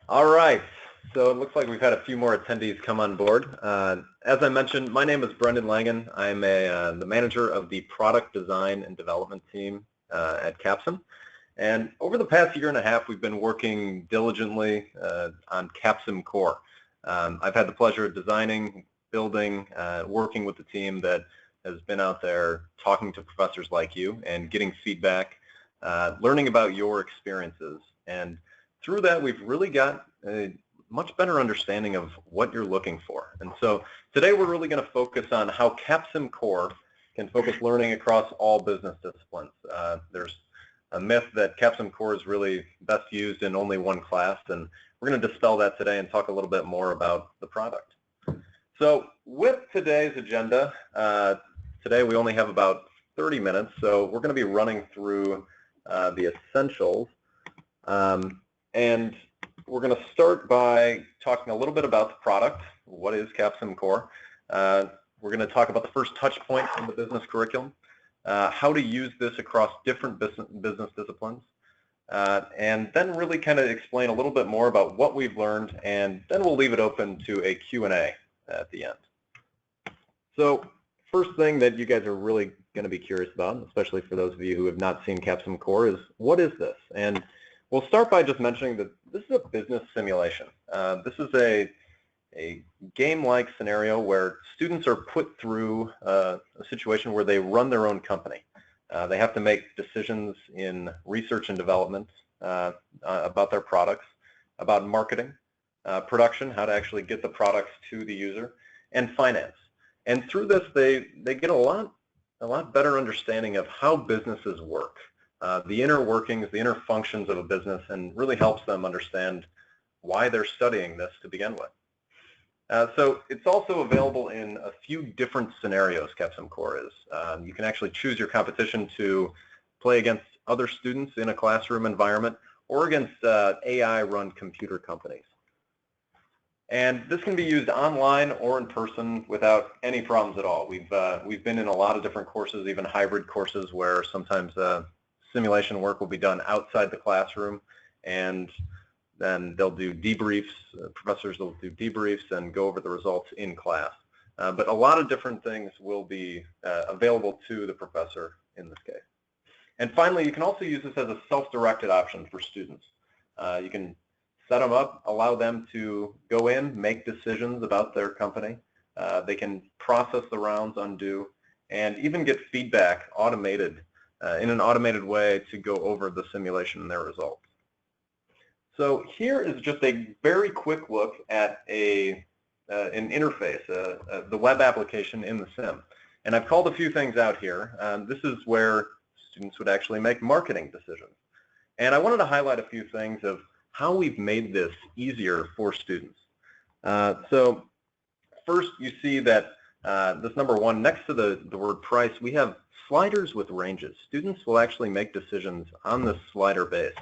All right, so it looks like we've had a few more attendees come on board. As I mentioned, my name is Brendan Langen. I'm the manager of the product design and development team at Capsim. And over the past year and a half, we've been working diligently on CapsimCore. I've had the pleasure of designing, building, working with the team that has been out there talking to professors like you and getting feedback, learning about your experiences. And through that, we've really got a much better understanding of what you're looking for. And so today we're really going to focus on how CapsimCore can focus learning across all business disciplines. There's a myth that CapsimCore is really best used in only one class, and we're going to dispel that today and talk a little bit more about the product. So with today's agenda, today we only have about 30 minutes, so we're going to be running through the essentials. And we're going to start by talking a little bit about the product. What is CapsimCore? We're going to talk about the first touch points in the business curriculum, how to use this across different business disciplines, and then really kind of explain a little bit more about what we've learned, and then we'll leave it open to a Q&A at the end. So first thing that you guys are really going to be curious about, especially for those of you who have not seen CapsimCore, is what is this? And we'll start by just mentioning that this is a business simulation. This is a game-like scenario where students are put through a situation where they run their own company. They have to make decisions in research and development about their products, about marketing, production, how to actually get the products to the user, and finance. And through this, they get a lot better understanding of how businesses work. The inner workings, the inner functions of a business, and really helps them understand why they're studying this to begin with. So it's also available in a few different scenarios, CapsimCore is. You can actually choose your competition to play against other students in a classroom environment or against AI-run computer companies. And this can be used online or in person without any problems at all. We've been in a lot of different courses, even hybrid courses, where sometimes simulation work will be done outside the classroom, and then they'll do debriefs. Professors will do debriefs and go over the results in class. But a lot of different things will be available to the professor in this case. And finally, you can also use this as a self-directed option for students. You can set them up, allow them to go in, make decisions about their company. They can process the rounds, undo, and even get feedback automated in an automated way to go over the simulation and their results. So here is just a very quick look at an interface, the web application in the sim. And I've called a few things out here. This is where students would actually make marketing decisions. And I wanted to highlight a few things of how we've made this easier for students. So first, you see that this number one, next to the word price, we have sliders with ranges. Students will actually make decisions on this slider base.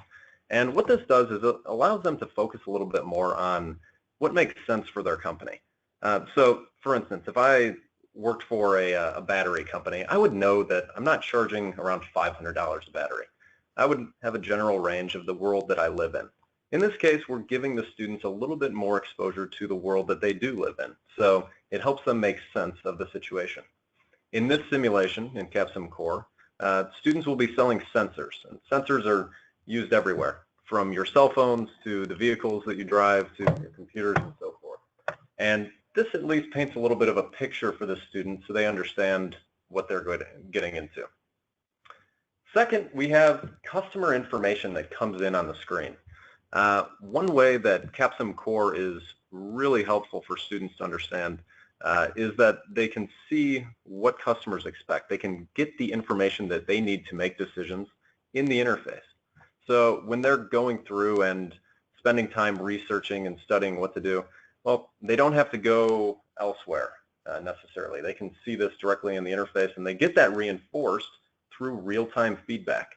And what this does is it allows them to focus a little bit more on what makes sense for their company. So for instance, if I worked for a battery company, I would know that I'm not charging around $500 a battery. I would have a general range of the world that I live in. In this case, we're giving the students a little bit more exposure to the world that they do live in. So it helps them make sense of the situation. In this simulation, in CapsimCore, students will be selling sensors. And sensors are used everywhere, from your cell phones to the vehicles that you drive to your computers and so forth. And this at least paints a little bit of a picture for the students so they understand what they're getting into. Second, we have customer information that comes in on the screen. One way that CapsimCore is really helpful for students to understand is that they can see what customers expect. They can get the information that they need to make decisions in the interface. So when they're going through and spending time researching and studying what to do, well, they don't have to go elsewhere necessarily. They can see this directly in the interface, and they get that reinforced through real-time feedback.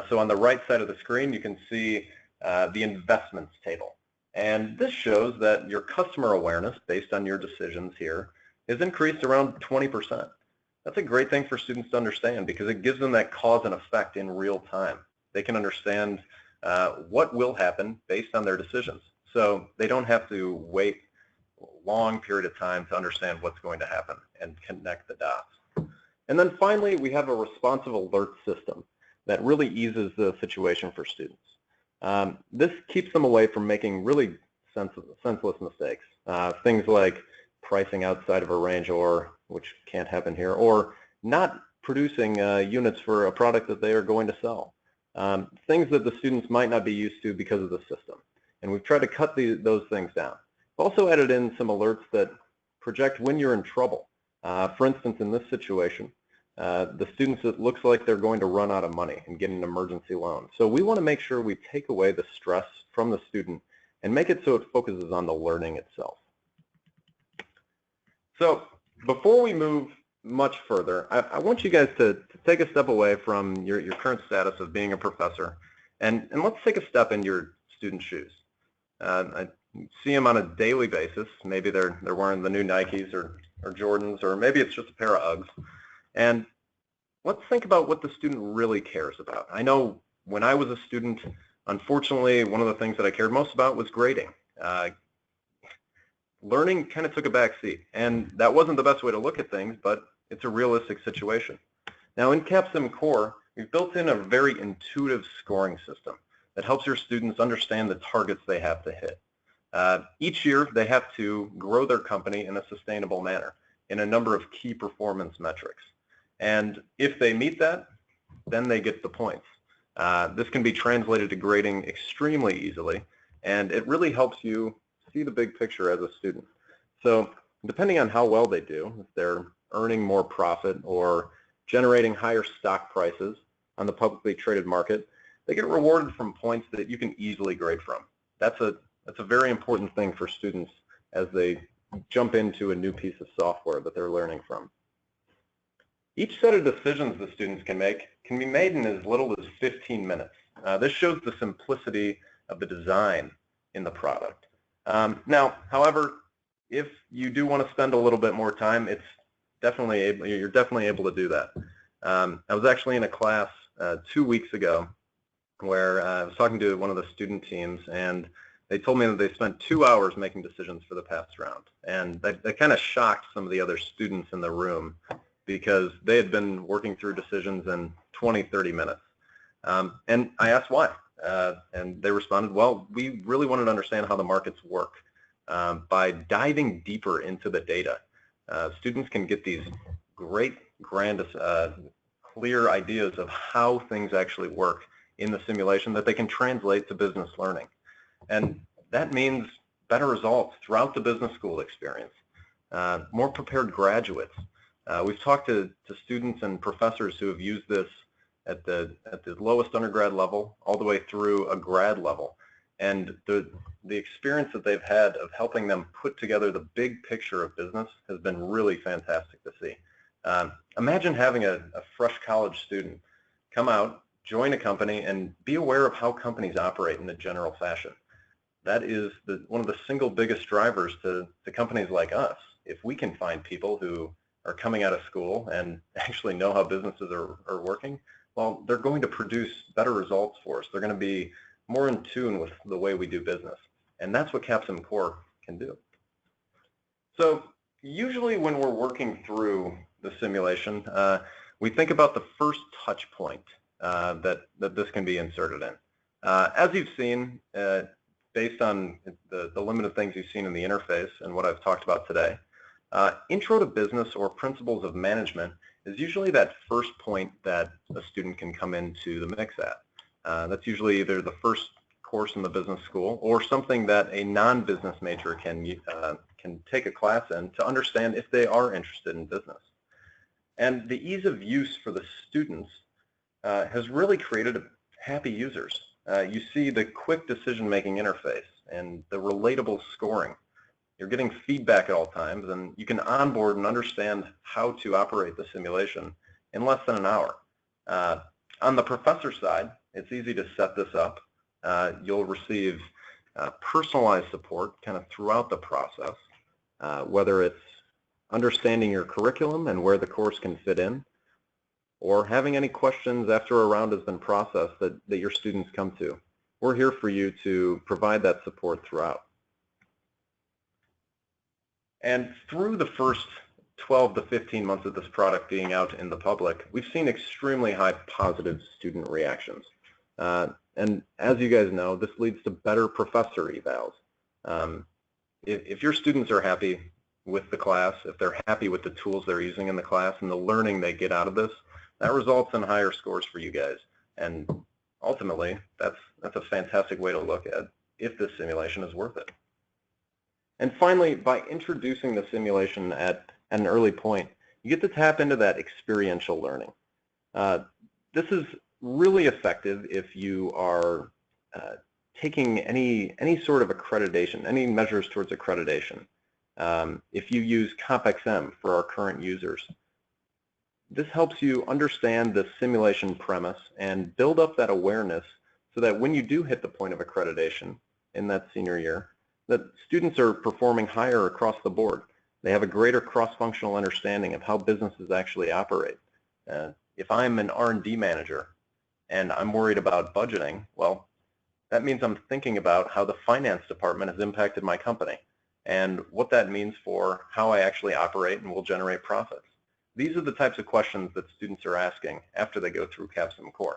So on the right side of the screen, you can see the investments table. And this shows that your customer awareness, based on your decisions here, is increased around 20%. That's a great thing for students to understand because it gives them that cause and effect in real time. They can understand what will happen based on their decisions. so they don't have to wait a long period of time to understand what's going to happen and connect the dots. And then finally, we have a responsive alert system that really eases the situation for students. This keeps them away from making really senseless mistakes. Things like pricing outside of a range, or which can't happen here, or not producing units for a product that they are going to sell. Things that the students might not be used to because of the system. And we've tried to cut those things down. We've also added in some alerts that project when you're in trouble. For instance, in this situation, the students, it looks like they're going to run out of money and get an emergency loan. So we want to make sure we take away the stress from the student and make it so it focuses on the learning itself. So before we move much further, I want you guys to take a step away from your current status of being a professor, and let's take a step in your student's shoes. I see them on a daily basis. Maybe they're wearing the new Nikes or Jordans, or maybe it's just a pair of Uggs. And let's think about what the student really cares about. I know when I was a student, unfortunately, one of the things that I cared most about was grading. Learning kind of took a back seat, and that wasn't the best way to look at things, but it's a realistic situation. Now in CapsimCore, we've built in a very intuitive scoring system that helps your students understand the targets they have to hit. Each year, they have to grow their company in a sustainable manner in a number of key performance metrics. And if they meet that, then they get the points. This can be translated to grading extremely easily, and it really helps you see the big picture as a student. So depending on how well they do, if they're earning more profit or generating higher stock prices on the publicly traded market, they get rewarded from points that you can easily grade from. That's a very important thing for students as they jump into a new piece of software that they're learning from. Each set of decisions the students can make can be made in as little as 15 minutes. This shows the simplicity of the design in the product. Now, however, if you do want to spend a little bit more time, you're definitely able to do that. I was actually in a class 2 weeks ago where I was talking to one of the student teams, and they told me that they spent 2 hours making decisions for the past round. And that kind of shocked some of the other students in the room, because they had been working through decisions in 20, 30 minutes. And I asked why. And they responded, well, we really wanted to understand how the markets work. By diving deeper into the data, students can get these great, grand, clear ideas of how things actually work in the simulation that they can translate to business learning. And that means better results throughout the business school experience, more prepared graduates. We've talked to students and professors who have used this at the lowest undergrad level all the way through a grad level. And the experience that they've had of helping them put together the big picture of business has been really fantastic to see. Imagine having a fresh college student come out, join a company, and be aware of how companies operate in a general fashion. That is one of the single biggest drivers to companies like us. If we can find people who are coming out of school and actually know how businesses are working, well, they're going to produce better results for us. They're going to be more in tune with the way we do business. And that's what CapsimCore can do. So usually when we're working through the simulation, we think about the first touch point that this can be inserted in. As you've seen, based on the limited things you've seen in the interface and what I've talked about today, Intro to Business or Principles of Management is usually that first point that a student can come into the mix at. That's usually either the first course in the business school or something that a non-business major can take a class in to understand if they are interested in business. And the ease of use for the students has really created happy users. You see the quick decision-making interface and the relatable scoring. You're getting feedback at all times, and you can onboard and understand how to operate the simulation in less than an hour. On the professor side, it's easy to set this up. You'll receive personalized support kind of throughout the process, whether it's understanding your curriculum and where the course can fit in, or having any questions after a round has been processed that your students come to. we're here for you to provide that support throughout. And through the first 12 to 15 months of this product being out in the public, we've seen extremely high positive student reactions. And as you guys know, this leads to better professor evals. If your students are happy with the class, if they're happy with the tools they're using in the class and the learning they get out of this, that results in higher scores for you guys. And ultimately, that's a fantastic way to look at if this simulation is worth it. And finally, by introducing the simulation at an early point, you get to tap into that experiential learning. This is really effective if you are taking any sort of accreditation, any measures towards accreditation. If you use CapXM for our current users, this helps you understand the simulation premise and build up that awareness so that when you do hit the point of accreditation in that senior year, that students are performing higher across the board. They have a greater cross-functional understanding of how businesses actually operate. If I'm an R&D manager and I'm worried about budgeting, well, that means I'm thinking about how the finance department has impacted my company and what that means for how I actually operate and will generate profits. These are the types of questions that students are asking after they go through CapsimCore.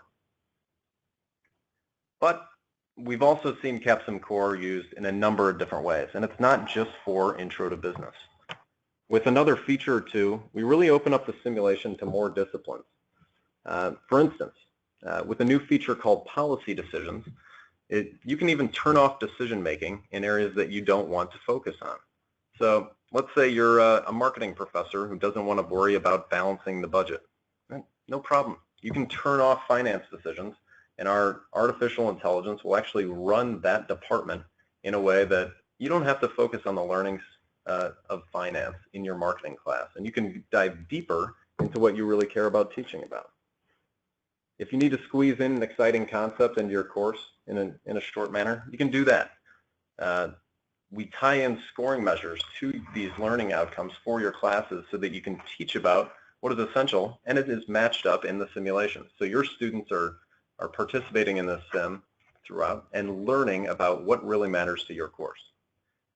But we've also seen CapsimCore used in a number of different ways, and it's not just for intro to business. With another feature or two, we really open up the simulation to more disciplines. For instance, with a new feature called policy decisions, you can even turn off decision making in areas that you don't want to focus on. So let's say you're a marketing professor who doesn't want to worry about balancing the budget. No problem. You can turn off finance decisions, and our artificial intelligence will actually run that department in a way that you don't have to focus on the learnings of finance in your marketing class, and you can dive deeper into what you really care about teaching about. If you need to squeeze in an exciting concept into your course in a short manner, you can do that. We tie in scoring measures to these learning outcomes for your classes so that you can teach about what is essential, and it is matched up in the simulation. So your students are participating in this sim throughout and learning about what really matters to your course.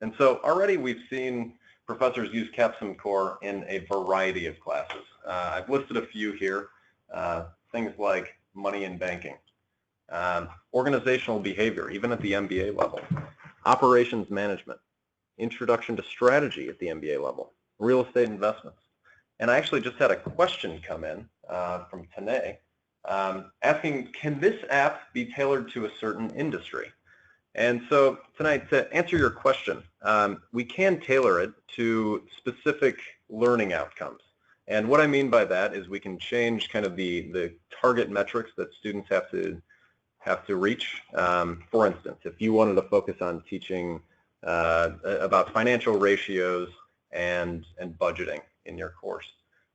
And so already we've seen professors use CapsimCore in a variety of classes. I've listed a few here, things like money and banking, organizational behavior, even at the MBA level, operations management, introduction to strategy at the MBA level, real estate investments. And I actually just had a question come in from Tanae asking, can this app be tailored to a certain industry? And so tonight, to answer your question, we can tailor it to specific learning outcomes. And what I mean by that is we can change kind of the target metrics that students have to reach. For instance, if you wanted to focus on teaching about financial ratios and budgeting in your course,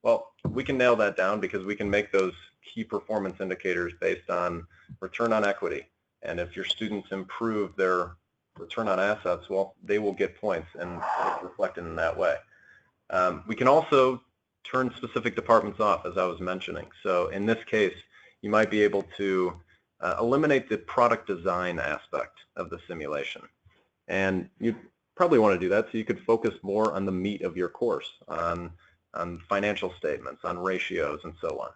well, we can nail that down because we can make those key performance indicators based on return on equity. And if your students improve their return on assets, well, they will get points, and it's reflected in that way. We can also turn specific departments off, as I was mentioning. So in this case, you might be able to eliminate the product design aspect of the simulation. And you probably want to do that so you could focus more on the meat of your course, on financial statements, on ratios, and so on.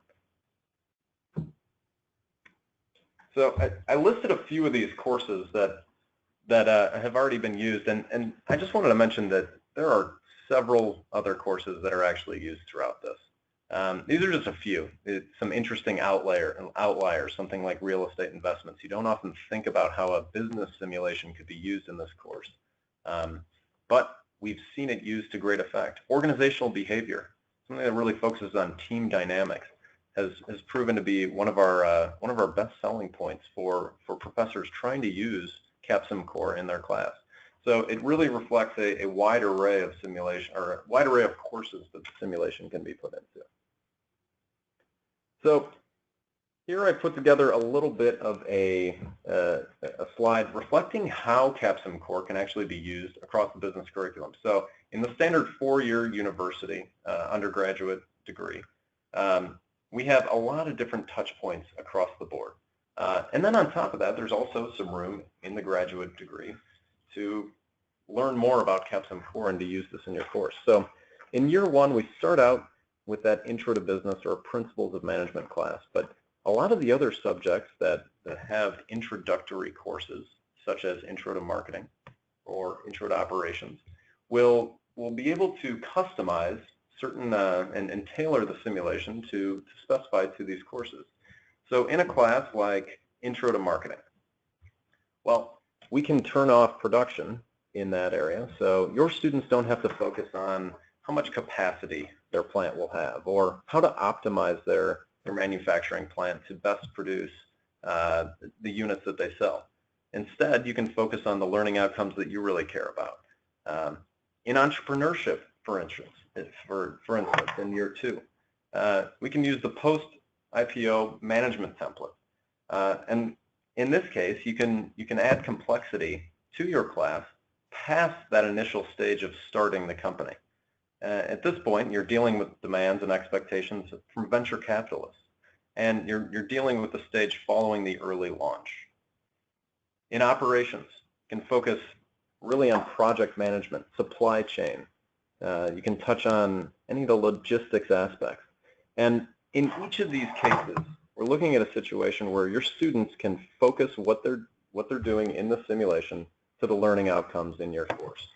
So I listed a few of these courses that have already been used, and I just wanted to mention that there are several other courses that are actually used throughout this. These are just a few. Some interesting outliers, something like real estate investments. You don't often think about how a business simulation could be used in this course, but we've seen it used to great effect. Organizational behavior, something that really focuses on team dynamics, has proven to be one of our best selling points for professors trying to use CapsimCore in their class. So it really reflects a wide array of simulation, or a wide array of courses that the simulation can be put into. So here I put together a little bit of a slide reflecting how CapsimCore can actually be used across the business curriculum. So in the standard four-year university undergraduate degree, we have a lot of different touch points across the board. And then on top of that, there's also some room in the graduate degree to learn more about CapsimCore and to use this in your course. So in year one, we start out with that Intro to Business or Principles of Management class, but a lot of the other subjects that have introductory courses, such as Intro to Marketing or Intro to Operations, will be able to customize certain and tailor the simulation to specify to these courses. So in a class like Intro to Marketing, well, we can turn off production in that area, so your students don't have to focus on how much capacity their plant will have or how to optimize their manufacturing plant to best produce the units that they sell. Instead, you can focus on the learning outcomes that you really care about. In entrepreneurship, for instance, in year two, we can use the post-IPO management template. And in this case, you can add complexity to your class past that initial stage of starting the company. At this point, you're dealing with demands and expectations from venture capitalists, and you're dealing with the stage following the early launch. In operations, you can focus really on project management, supply chain. You can touch on any of the logistics aspects. And in each of these cases, we're looking at a situation where your students can focus what they're doing in the simulation to the learning outcomes in your course.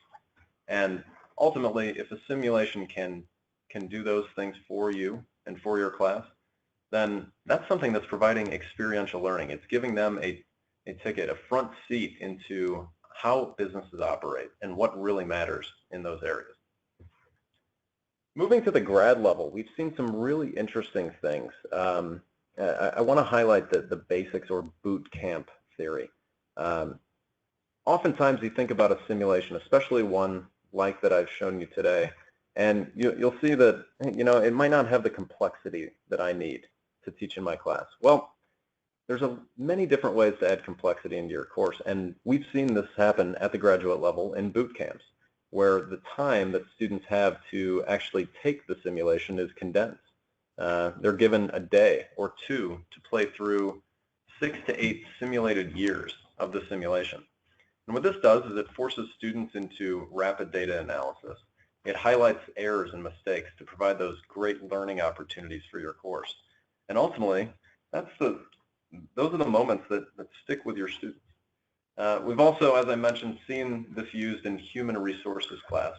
And ultimately, if a simulation can do those things for you and for your class, then that's something that's providing experiential learning. It's giving them a ticket, a front seat into how businesses operate and what really matters in those areas. Moving to the grad level, we've seen some really interesting things. I want to highlight the basics or boot camp theory. Oftentimes you think about a simulation, especially one like that I've shown you today, and you'll see that it might not have the complexity that I need to teach in my class. Well, there's many different ways to add complexity into your course, and we've seen this happen at the graduate level in boot camps, where the time that students have to actually take the simulation is condensed. They're given a day or two to play through 6 to 8 simulated years of the simulation. And what this does is it forces students into rapid data analysis. It highlights errors and mistakes to provide those great learning opportunities for your course. And ultimately, those are the moments that stick with your students. We've also, as I mentioned, seen this used in human resources class,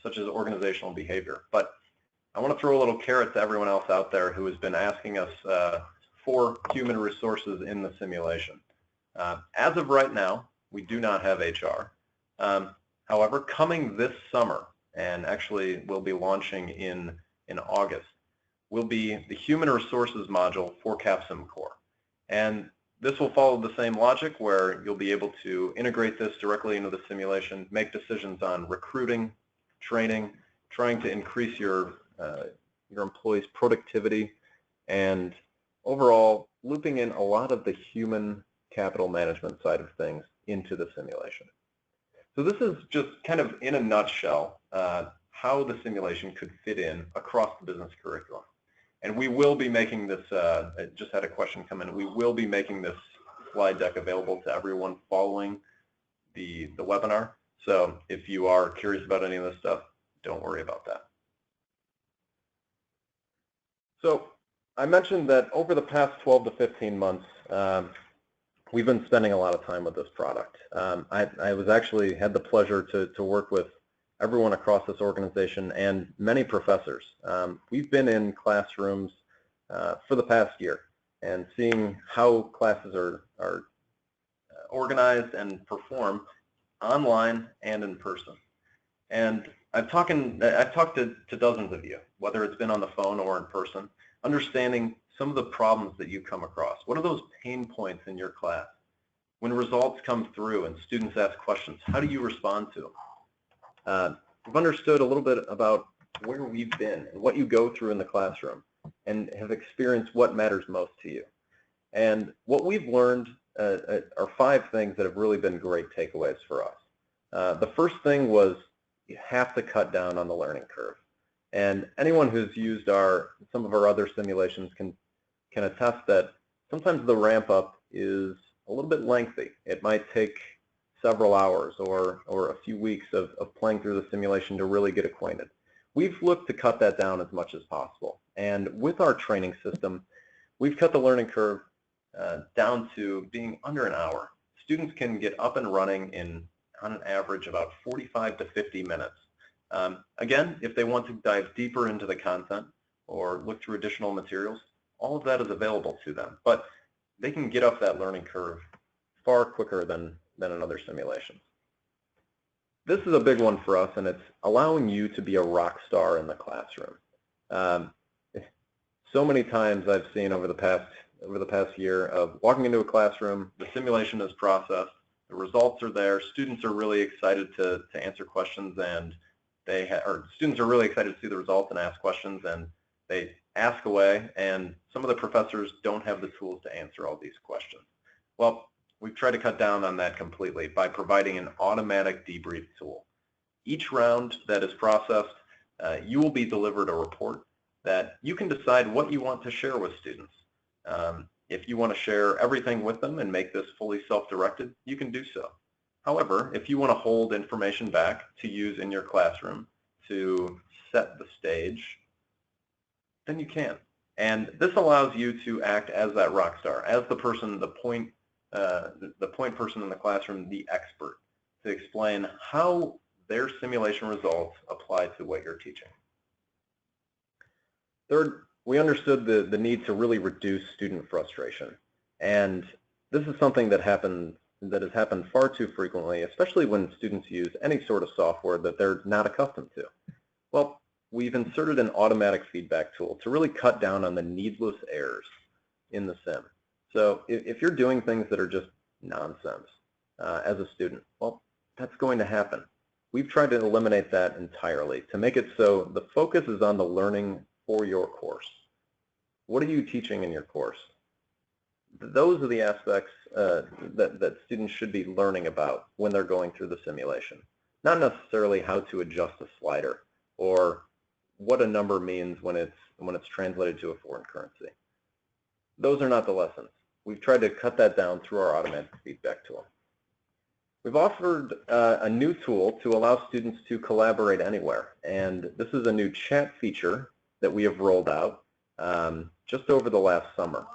such as organizational behavior. But I want to throw a little carrot to everyone else out there who has been asking us for human resources in the simulation. As of right now, we do not have HR. However, coming this summer, and actually we'll be launching in August, will be the human resources module for CapsimCore. And this will follow the same logic where you'll be able to integrate this directly into the simulation, make decisions on recruiting, training, trying to increase your employees' productivity, and overall looping in a lot of the human capital management side of things into the simulation. So this is just kind of in a nutshell how the simulation could fit in across the business curriculum. And we will be making this, I just had a question come in, we will be making this slide deck available to everyone following the webinar. So if you are curious about any of this stuff, don't worry about that. So I mentioned that over the past 12 to 15 months, we've been spending a lot of time with this product. I was actually had the pleasure to work with everyone across this organization and many professors. We've been in classrooms for the past year and seeing how classes are organized and perform online and in person. And I've talked to dozens of you, whether it's been on the phone or in person, understanding some of the problems that you come across. What are those pain points in your class? When results come through and students ask questions, how do you respond to them? We've understood a little bit about where we've been and what you go through in the classroom and have experienced what matters most to you. And what we've learned are 5 things that have really been great takeaways for us. The first thing was you have to cut down on the learning curve. And anyone who's used some of our other simulations can attest that sometimes the ramp up is a little bit lengthy. It might take several hours or a few weeks of playing through the simulation to really get acquainted. We've looked to cut that down as much as possible. And with our training system, we've cut the learning curve down to being under an hour. Students can get up and running in, on an average, about 45 to 50 minutes. Again, if they want to dive deeper into the content or look through additional materials, all of that is available to them. But they can get up that learning curve far quicker than in other simulations. This is a big one for us, and it's allowing you to be a rock star in the classroom. So many times I've seen over the past year of walking into a classroom, the simulation is processed, the results are there, students are really excited to answer questions, and students are really excited to see the results and ask questions, and they ask away, and some of the professors don't have the tools to answer all these questions. Well, we've tried to cut down on that completely by providing an automatic debrief tool. Each round that is processed, you will be delivered a report that you can decide what you want to share with students. If you want to share everything with them and make this fully self-directed, you can do so. However, if you want to hold information back to use in your classroom to set the stage, then you can. And this allows you to act as that rock star, as the person, the point person in the classroom, the expert, to explain how their simulation results apply to what you're teaching. Third, we understood the need to really reduce student frustration. And this is something that has happened far too frequently, especially when students use any sort of software that they're not accustomed to. Well, we've inserted an automatic feedback tool to really cut down on the needless errors in the sim. So if you're doing things that are just nonsense as a student, well, that's going to happen. We've tried to eliminate that entirely to make it so the focus is on the learning for your course. What are you teaching in your course? Those are the aspects that students should be learning about when they're going through the simulation. Not necessarily how to adjust a slider or what a number means when it's translated to a foreign currency. Those are not the lessons. We've tried to cut that down through our automatic feedback tool. We've offered a new tool to allow students to collaborate anywhere, and this is a new chat feature that we have rolled out just over the last summer.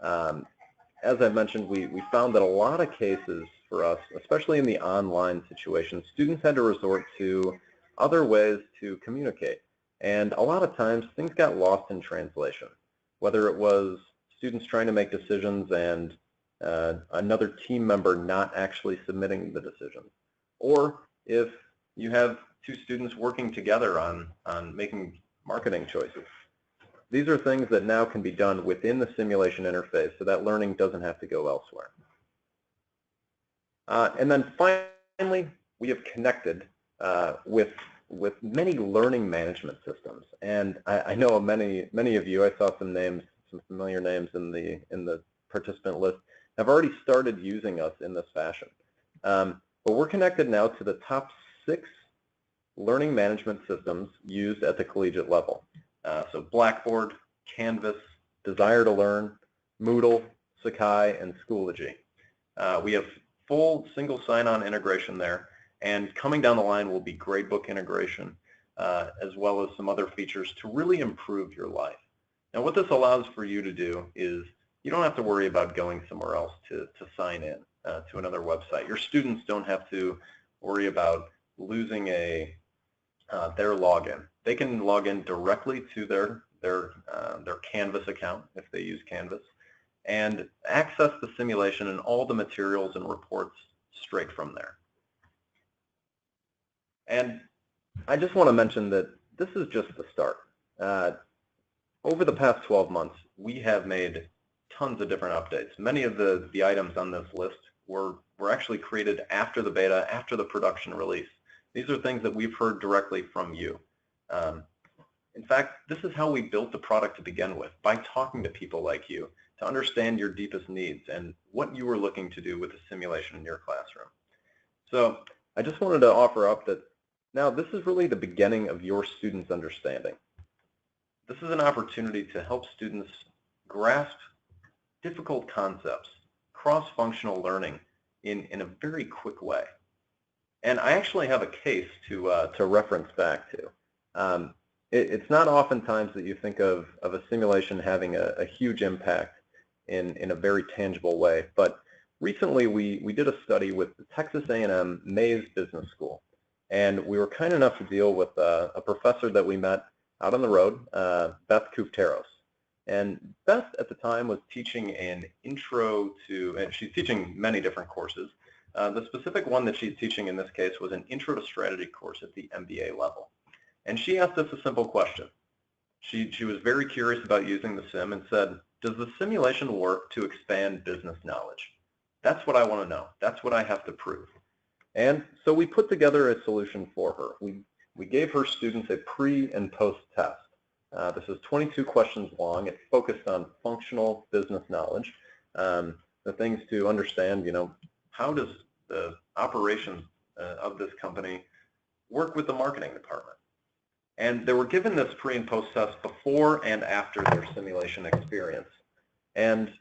As I mentioned, we found that a lot of cases for us, especially in the online situation, students had to resort to other ways to communicate. And a lot of times things got lost in translation, whether it was students trying to make decisions and another team member not actually submitting the decision, or if you have two students working together on making marketing choices. These are things that now can be done within the simulation interface so that learning doesn't have to go elsewhere. And then finally, we have connected with many learning management systems. And I know many of you, I saw some names, some familiar names in the participant list, have already started using us in this fashion. But we're connected now to the top 6 learning management systems used at the collegiate level. So Blackboard, Canvas, Desire to Learn, Moodle, Sakai, and Schoology. We have full single sign-on integration there, and coming down the line will be gradebook integration, as well as some other features to really improve your life. Now what this allows for you to do is you don't have to worry about going somewhere else to sign in to another website. Your students don't have to worry about losing their login. They can log in directly to their Canvas account if they use Canvas and access the simulation and all the materials and reports straight from there. And I just want to mention that this is just the start. Over the past 12 months, we have made tons of different updates. Many of the items on this list were actually created after the beta, after the production release. These are things that we've heard directly from you. In fact, this is how we built the product to begin with, by talking to people like you to understand your deepest needs and what you were looking to do with the simulation in your classroom. So I just wanted to offer up that now this is really the beginning of your students' understanding. This is an opportunity to help students grasp difficult concepts cross-functional learning in a very quick way. And I actually have a case to reference back to. It's not oftentimes that you think of a simulation having a huge impact in a very tangible way, but recently we did a study with the Texas A&M Mays Business School, and we were kind enough to deal with a professor that we met out on the road, Beth Kufteros. And Beth at the time was teaching an intro to, and she's teaching many different courses. The specific one that she's teaching in this case was an intro to strategy course at the MBA level. And she asked us a simple question. She was very curious about using the sim and said, does the simulation work to expand business knowledge? That's what I want to know. That's what I have to prove. And so we put together a solution for her. We gave her students a pre and post test. This is 22 questions long. It focused on functional business knowledge, the things to understand, how does the operations of this company work with the marketing department? And they were given this pre and post test before and after their simulation experience. And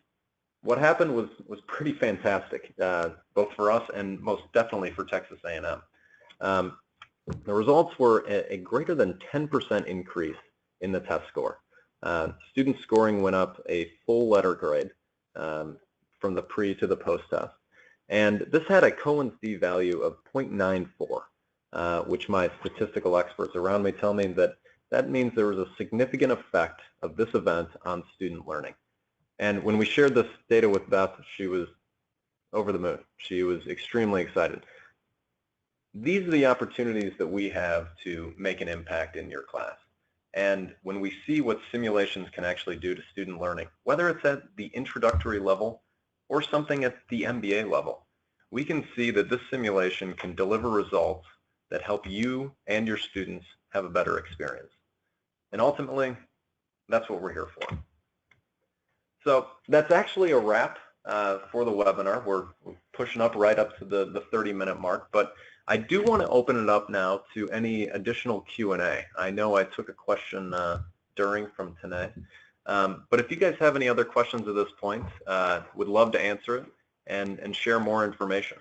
what happened was pretty fantastic, both for us and most definitely for Texas A&M. The results were a greater than 10% increase in the test score. Student scoring went up a full letter grade from the pre to the post test. And this had a Cohen's d value of 0.94, which my statistical experts around me tell me that means there was a significant effect of this event on student learning. And when we shared this data with Beth, she was over the moon. She was extremely excited. These are the opportunities that we have to make an impact in your class. And when we see what simulations can actually do to student learning, whether it's at the introductory level or something at the MBA level, we can see that this simulation can deliver results that help you and your students have a better experience. And ultimately, that's what we're here for. So that's actually a wrap for the webinar. We're pushing right up to the 30-minute mark, but I do want to open it up now to any additional Q&A. I know I took a question during from Tanay, but if you guys have any other questions at this point, would love to answer it and share more information.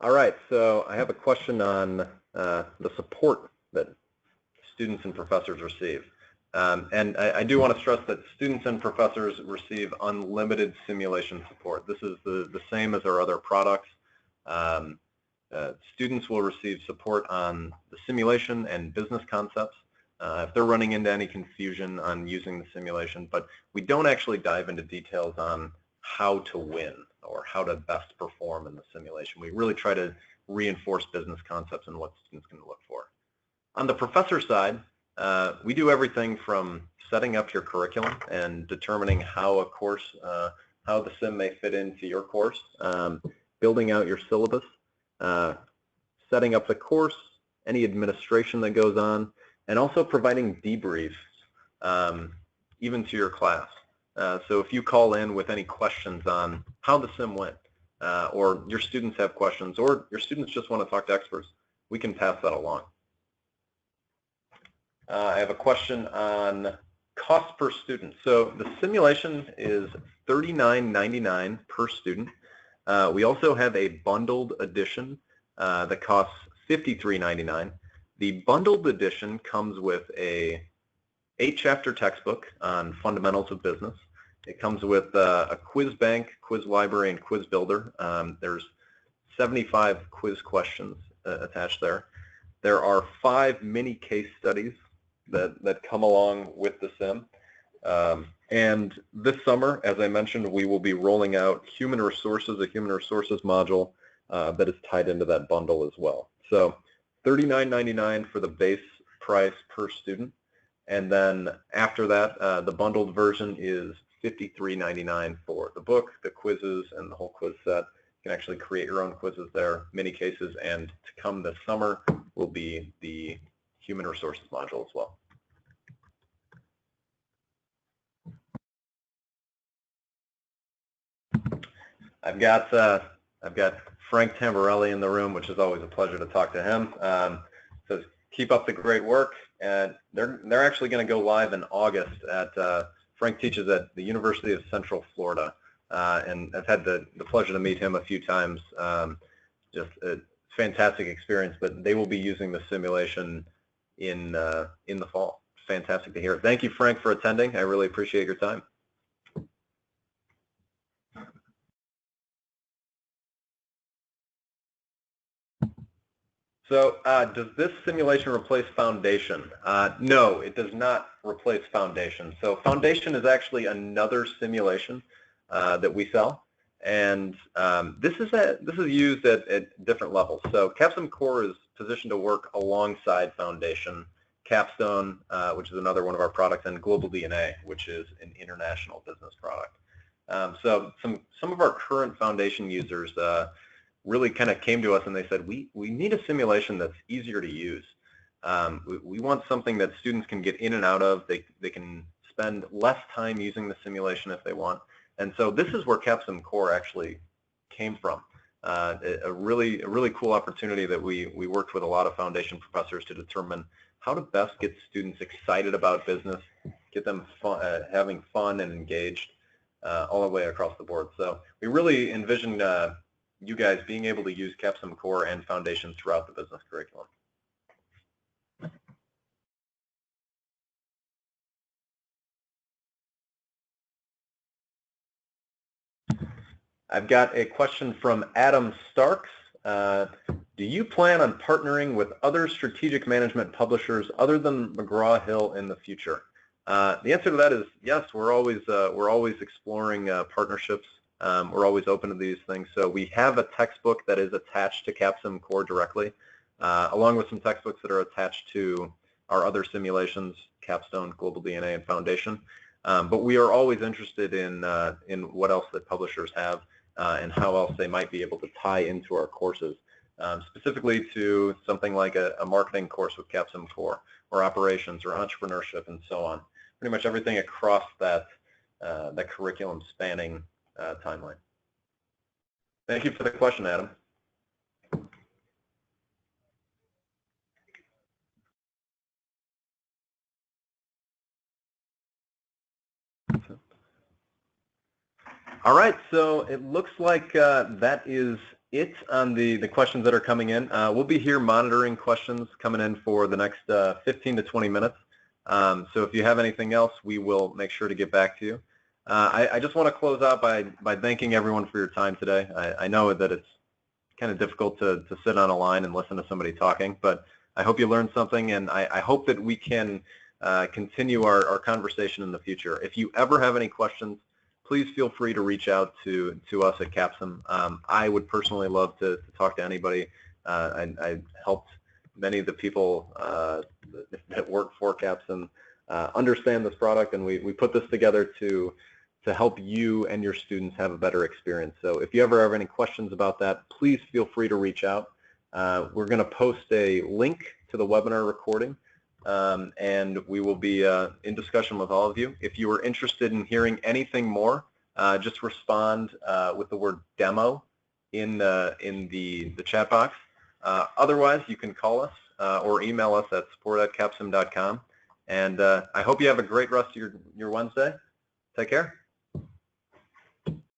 All right, so I have a question on the support that students and professors receive. And I do want to stress that students and professors receive unlimited simulation support. This is the same as our other products. Students will receive support on the simulation and business concepts if they're running into any confusion on using the simulation, but we don't actually dive into details on how to win or how to best perform in the simulation. We really try to reinforce business concepts and what students can look for. On the professor side, we do everything from setting up your curriculum and determining how a course, how the sim may fit into your course, building out your syllabus, setting up the course, any administration that goes on, and also providing debriefs even to your class. So if you call in with any questions on how the sim went, or your students have questions, or your students just want to talk to experts, we can pass that along. I have a question on cost per student. So the simulation is $39.99 per student. We also have a bundled edition that costs $53.99. The bundled edition comes with a 8-chapter textbook on fundamentals of business. It comes with a quiz bank, quiz library, and quiz builder. There's 75 quiz questions attached there. There are 5 mini case studies that come along with the sim. And this summer, as I mentioned, we will be rolling out human resources, a human resources module that is tied into that bundle as well. So $39.99 for the base price per student. And then after that, the bundled version is $53.99 for the book, the quizzes, and the whole quiz set. You can actually create your own quizzes there, mini cases, and to come this summer will be the human resources module as well. I've got Frank Tamborelli in the room, which is always a pleasure to talk to him. So keep up the great work, and they're actually going to go live in August at Frank teaches at the University of Central Florida, and I've had the pleasure to meet him a few times. Just a fantastic experience, but they will be using the simulation in the fall. Fantastic to hear. Thank you, Frank, for attending. I really appreciate your time. So does this simulation replace Foundation? No, it does not replace Foundation. So Foundation is actually another simulation that we sell, and this is used at different levels. So CapsimCore is positioned to work alongside Foundation, Capstone, which is another one of our products, and Global DNA, which is an international business product. So some of our current Foundation users really kind of came to us and they said, we need a simulation that's easier to use. We want something that students can get in and out of. They can spend less time using the simulation if they want. And so this is where CapsimCore actually came from. A really cool opportunity that we worked with a lot of Foundation professors to determine how to best get students excited about business, get them having fun and engaged all the way across the board. So we really envisioned you guys being able to use CapsimCore and Foundation throughout the business curriculum. I've got a question from Adam Starks. Do you plan on partnering with other strategic management publishers other than McGraw-Hill in the future? The answer to that is yes. We're always exploring partnerships. We're always open to these things. So we have a textbook that is attached to CapsimCore directly, along with some textbooks that are attached to our other simulations, Capstone, Global DNA, and Foundation. But we are always interested in what else that publishers have and how else they might be able to tie into our courses, specifically to something like a marketing course with CapsimCore, or operations, or entrepreneurship, and so on. Pretty much everything across that curriculum spanning timeline. Thank you for the question, Adam. All right, so it looks like that is it on the questions that are coming in. We'll be here monitoring questions coming in for the next 15 to 20 minutes. So if you have anything else, we will make sure to get back to you. I just want to close out by thanking everyone for your time today. I know that it's kind of difficult to sit on a line and listen to somebody talking, but I hope you learned something, and I hope that we can continue our conversation in the future. If you ever have any questions, please feel free to reach out to us at Capsim. I would personally love to talk to anybody. I helped many of the people that work for Capsim understand this product, and we put this together to help you and your students have a better experience. So if you ever have any questions about that, please feel free to reach out. We're going to post a link to the webinar recording, and we will be in discussion with all of you. If you are interested in hearing anything more, just respond with the word demo in the chat box. Otherwise, you can call us or email us at support@capsim.com. And I hope you have a great rest of your Wednesday. Take care.